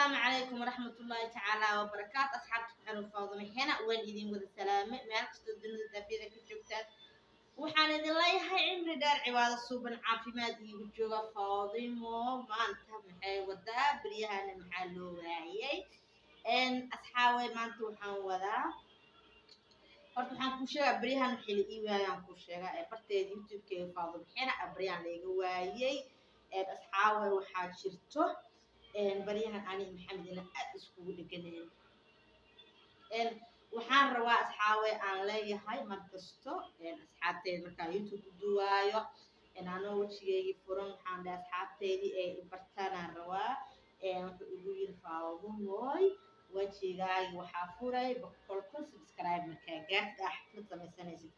السلام عليكم ورحمة الله تعالى وبركاته. أصحابتكم حلو فاضمي هنا وين إذين وذا السلامة مالك تدلنا تفيدك الجوكتات وحان إذن الله يحي عمري دار عواد الصوبن عافي ما دي بجوغة فاضمو ما انتهى محي ودا بريها نمحلو رايي إن أصحابي ما انتو حان ودا horta waxaan ku sheegaa bariyahan xili ii waayaan ku sheegaa ee barteeda youtube-kayga faadul xina abriyaan layga waayay ee asxaabay waxaa jirto baryahan ani maxamedina aad iskugu dheganeen waxaan rabaa asxaabay aan leeyahay markasto asxaabteeda markaan youtube u duwaayo anoo wejigeygii furan waxaan dhahay asxaabteydii ee bartaanaan rabaa wuxuu igu yiri faadumooy wejigaagi waxaa furay boqolkun subscribe markaa gaarta xaflad samaysanaysid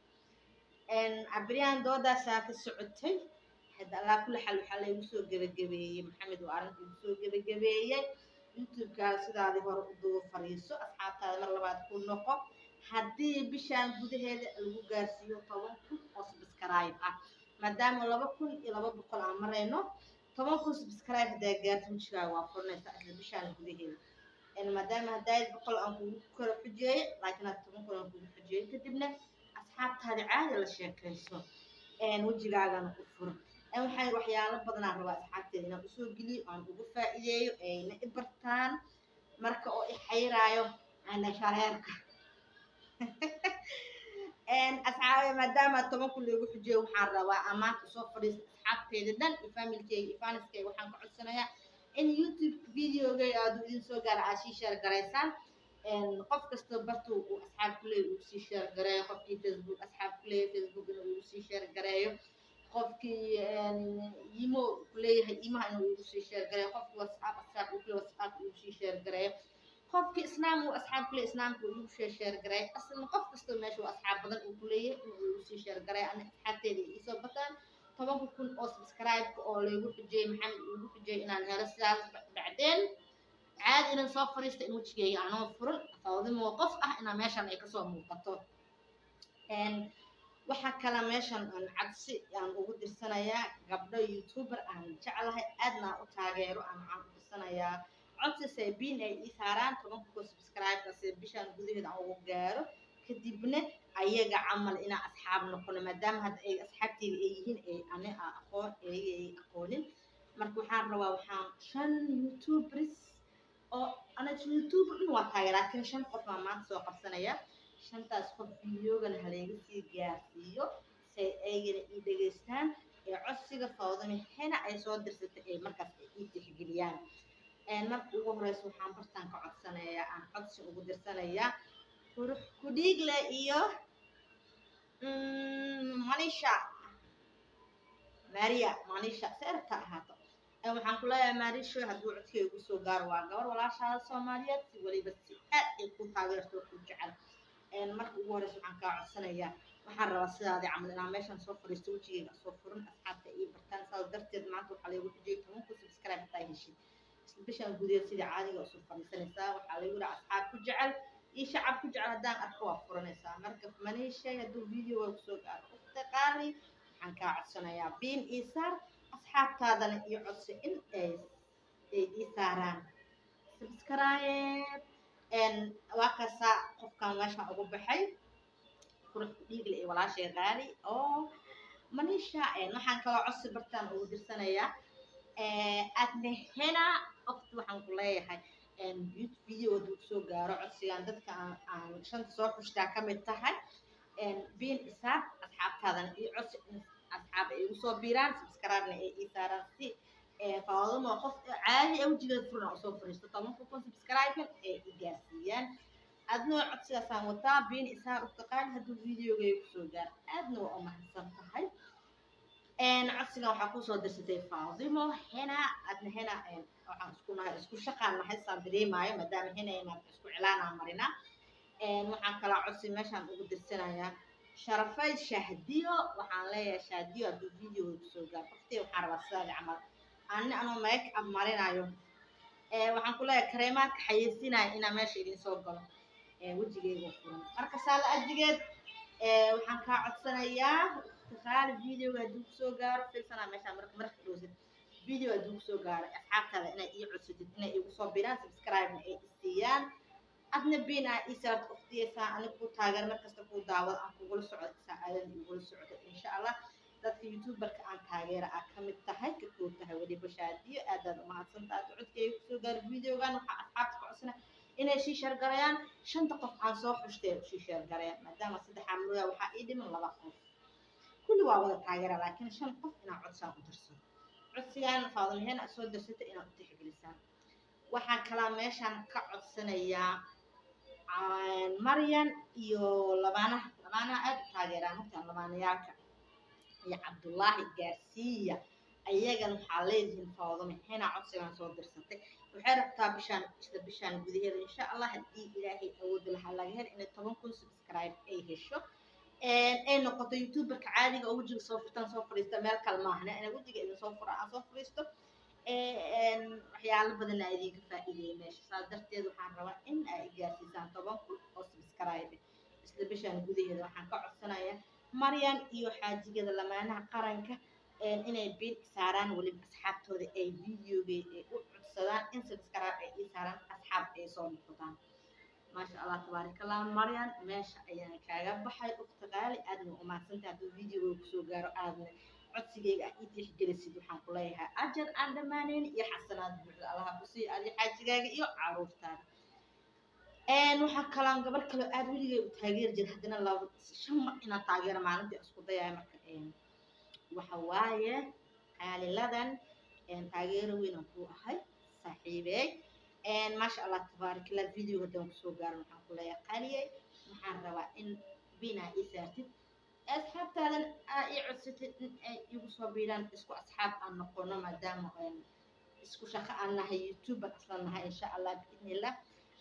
abriyaan doodaasaa ka socotay hadda allaa kulli xal waxaa laygu soo gebagabeeyey maxamed oo arrinta igu soo gebagabeeyey youtube-kaaga sidaadii hore u duba fariiso asxaabtaada mar labaad ku noqo haddii bishaan gudaheeda lagu gaarsiiyo 10,000 oo subscribe ah maadaama 2,200 aan marayno 10,000 subscribe haddaa gaarto wejigaaga waa furanaysaa isla bishaan gudaheeda maadaama haddaayad 100 aan kugu kala xujeeye laakiin had 10,000 aan kugu xujeeye kadibna asxaabtaada caadi la sheekayso wejigaagana u furo waxay waxyaalo badanaa rabaa asxaabteeda inaan usoo geliyo aan ugu faa'iideeyo ayna i bartaan marka oo i xayraayo ana shareerka asxaabe maadaama 10,000 lagu xujeeyo waxaan rabaa amaanta soo fadhiista asxaabteeda dhan iyo familkeyga iyo faaniskeyga waxaan ka codsanayaa in youtube videogay aad idin soo gaara aad sii share garaysaan qof kasta bartuu uu asxaab ku leeyahay uu sii share gareeyo qofkii facebook asxaab ku leeyahay facebook inuu igu sii share gareeyo qofkii imo ku leeyahay imaha inuu igu sii share gareeyo qofkii whatsapp uu ku leeyahay whatsapp igu sii share gareeyo qofkii isnaam uu asxaab ku leeyahay islaamka uu igu sii share gareeyo aslan qof kasta meesha uu asxaab badan uu ku leeyahay inuu igu sii share gareeyo ana asxaabteeda isoo bataan 10,000 oo subscribe oo laygu xujiyay maxamed igu xujiyay inaan helo sidaas bacdeen caadi inaan soo fariisto in wejigeyga aanoo furan faadimo qof ah inaan meeshan ay kasoo muuqato waxaa kala meeshan aan codsi aan ugu dirsanayaa gabdho youtuber aan jeclahay aadna u taageero aan u dirsanayaa codsi saybiin ay ii saaraan 10,000 subscribe si bishaan gudaheeda aan ugu gaaro kadibna ayaga camal inaan asxaab noqono maadaama hadda ay asxaabteyda ay yihiin ay ani aqoon ay aqoonin marka waxaan rabaa waxaan 5 youtubers oo ana youtuber dhan waa taageeraa laakiin 5 qof aan maanta soo qabsanaya 5taas qof videogana halayga sii gaarsiiyo say aygana ii dhageystaan ee codsiga faadumi hena ay soo dirsatay ee markaas ay ii tixgeliyaan marka ugu horeysa waxaan bartaan ka codsanayaa aan codsi ugu dirsanayaa ku dhiigle iyo manisha seerta ahaato waxaan ku leeyahay marisho hadduu codkeyga ugu soo gaaro waa gabar walaashaada soomaaliyeed si weliba si aad ay ku taageerto ku jecel marka ugu horeysa waxaan kaa codsanayaa waxaan rabaa sidaadii camal inaan meeshan soo fadhiisto wejigeyga soo furan asxaabta ii bartaan saas darteed maanta waxaa laygu xujiyay 10,000 subscribe hataa heshid isla bishaan gudaheed sidii caadiga usoo fadhiisanaysaa waxaa laygu dhaha asxaab ku jecel iyo shacab ku jecel haddaan arko waa furanaysaa marka manishay hadduu video waa kusoo gaaro uftaqaari waxaan kaa codsanayaa biin ii saar asxaabtaadana iyo codsi in ay ii saaraan subscribe waa kasaa qofkan meesha ugu baxay qurux dhiigle iyo walaashay qaali oo manisha waxaan kaloo codsi bartaan ugu dirsanayaa aadna hena waqti waxaan ku leeyahay video hadduu kusoo gaaro codsigan dadka aan 5 soo xushtaa ka mid tahay biin isaab asxaabtaadana iyo codsi asxaab ay igu soo biiraan subscribe-na ay ii saaraan si faadimo qof caadi ah wejigeeda furan oo soo fariisto 10,000 subscribe ay ii gaarsiiyaan adnoo codsigaasaan wataa biin isaab uftaqaan hadduu videogayga kusoo gaaro aadna waa u mahadsan tahay codsigan waxaa kusoo dirsatay faadimo hena adna hena waxaan isku nahay isku shaqaan nahay saan dareemaayo maadaama hena inaad isku cilaanaa marina waxaan kala codsi meeshaan ugu dirsanayaa sharafay shahdiyo waxaan leeyahay shahdiyo hadduu video kusoo gaaro waqti waxaan rabaa sidaadi camal anoo make up marinayo waxaan ku leeyahay kareemaadka xayeysiinaya inaa meesha idin soo galo wejigeyga furan marka saala ajigeed waxaan kaa codsanayaa istiqaali videoga hadduu kusoo gaaro filsanaa meeshaan marka dhowsid video aduu soo gaaray asxaabtaada inay ii codsatid inay igu soo biraan subscribe ay siiyaan adna bina isaart uqtiyasa anigu taageer markasta ku daawad aan kugula socdo saacadan igula socdo insha Allah dadka youtuberka aan taageera ah kamid tahay ka koob tahay wali bashaadiyo aad u mahadsantahay codkay ku soo gaar videogan waxa asxaabta ku codsanaa inay sii share gareeyaan 5 qof aan soo xushtay sii share gareeyaan maadaama 3 amroya waxa ii dhiman 2 qof kulli waa wada taageera laakiin 5 qof inaan codsaan u dirsado codsigan faadilheen soo dirsatay inaan u tixgelisaan waxaan kala meeshan ka codsanayaa Maryan iyo labaanaha aad taageeraan horta labaanayaalka iyo Cabdullaahi Gaarsiya ayagan waxa leeyihiin faadilheen hena codsigan soo dirsatay waxay rabtaa bishaan gudaheeda insha Allah hadii Ilaahay awood laha laga helo in 10,000 subscribe ay hesho ay noqoto youtuberka caadiga oo wajiga soo furtaan soo fariista meel kale ma ahna ana wajiga in soo furo aan soo fariisto waxyaalo badan ay idinka faa'iideeyay meesha saas darteed waxaan rabaa in ay gaarsiisaan 10,000 oo subscribe isla bishaan gudaheeda waxaan ka codsanayaa Maryan iyo xaajigeeda lamaanaha qaranka inay bil saaraan wali asxaabtooda ay videoga ay u codsadaan in subscribe ay saaraan asxaab ay soo noqdaan ما شاء الله تبارك الله مريم ماشي أيام كاجا بحي أخت غالي أدنى وما سنت هذا الفيديو وكسو جارو أدنى عدسي أكيد يحجلسي دوحان كلها أجر عند مانين يحسنات الله بصي أدي حاجة جاي يو عروف تاني وحنا كلام قبل كلو أدولي تغيير جد حدنا الله شم إن تغيير معنا دي أسقط يا مكان وحواية على لذن تغيير وين هو هاي صاحبي ما شاء الله تبارك الله الفيديو هدوم سو غار waxaan ku leeyahay qaliyay waxaan rabaa in bina isaartid asxaabtadan ay codsatid in ay igu soo biiraan isku asxaab aan noqono maadaama isku shaqo aan nahay youtuber aslan nahay insha Allah biidnillah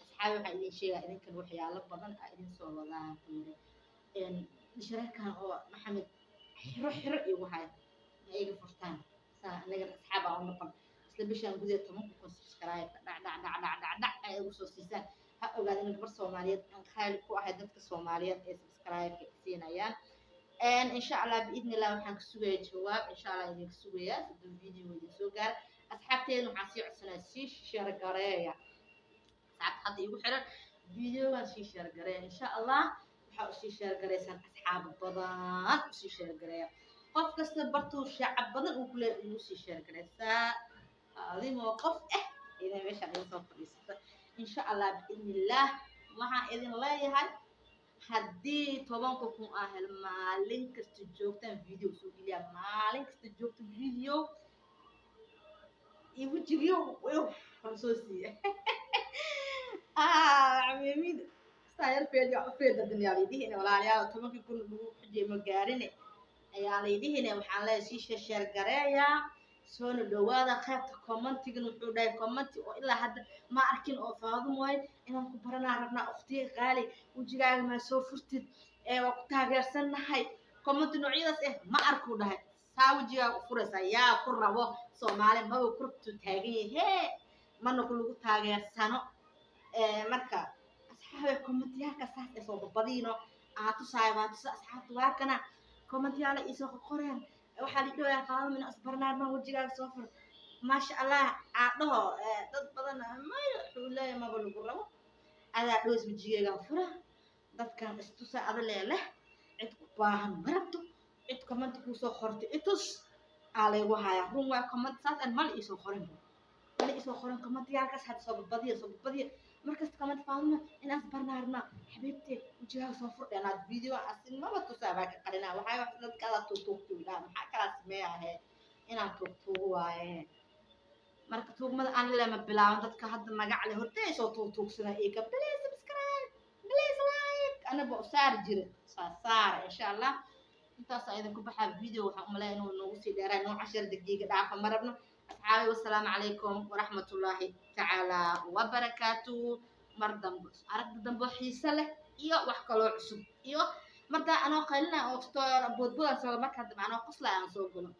asxaab waxa idin sheegaa idinkan waxyaalo badan ay idin soo wadaan shirarkan oo Maxamed xiro igu hay iga furtaan saa anaga asxaab aan noqon isla bishaan gudaheeda 10,000 subscribe dhac ay ugu soo siisaan ha ogaadin gabar Soomaaliyeed aan khayl ku ahay dadka Soomaaliyeed ee subscribe ka siinayaan insha Allah biidnillah waxaan ka sugayaa jawaab insha Allah idin ka sugayaa sidoo video idin soo gaar asxaabteena waxaan sii codsanaa sii share gareeya saacad hadda igu xiran videogan sii share gareeya insha Allah waxa sii share gareeysan asxaab badan sii share gareeya qof kasta bartuu shacab badan uu ku leeyahay sii share gareeysa هذه موقف إذا مش عايزين نصفر إن شاء الله بإذن الله وها إذن الله هاي هدي طبعا كم أهل ما لينك استجوبتن فيديو سوقي ما لينك استجوبتن فيديو يوجيو ويو فرنسوسي عميمين صاير في الدنيا ليدي هنا ولا عليها طبعا كل حاجة مقارنة يا ليدي هنا وحنا شيء شر قرايا سون دوادا قيبتا كومنتيغن wuxuu dhahay comment oo ilaa hadda ma arkin oo faadum way inaan ku baranaa rabnaa ukhtiga qaali wajigaaga ma soo furtid waa ku taageersanahay comment noocyadaas ma arku dhahay saa wajiga u furaysa yaa ku rabo Soomaali ma uu kurtu taagan yahay mana ku lagu taageersano marka asxaabay comment-yaalka saas ee soo badino aad u saaybaad asxaabtu waa kana comment-yaala isoo qoreen waxaa lidoo yaa qaado min asbarnaad ma wajigaaga soo fur ma sha Allah aadho dad badan ma xuulay ma lagu rabo adaa dhoos wajigaaga fura dadkan istusa adaleele cid ku baahan marabto cid comment ku soo qortay itus aleego haya run waa comment saas aan mal isoo qorin comment yaalkaas had soo badiyo markas comment faadna in asbarnaadna xabiibtay wajigaaga soo fur dhenaad video asin ma tusaaba ka qalina waxay wax dadka tuugtuugtaa maxaa kala sameeyahay inaan tuugtuugo waaye marka tuugmada aan lama bilaaban dadka hadda magac leh hortay soo tuugtuugsana ee ka please subscribe please like ana boo saar jira saar insha Allah intaas aydan ku baxaa video waxaan u maleeyaa inuu noogu sii dheeraa inuu 10 daqiiqo dhaafa marabno asxaabi wassalaamu calaykum waraxmatullaahi tacaala wabarakaatuh mardam aragda dambo xiisa leh iyo wax kale cusub iyo marka anoo qaylina oo boodboodan soo marka hadda anoo qosla aan soo galo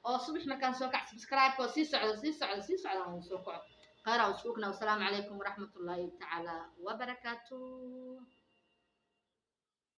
oo subax markaan soo kac subscribe oo sii socdo aan soo kaco qara usbuucna wassalaamu calaykum waraxmatullaahi tacaala wabarakaatuh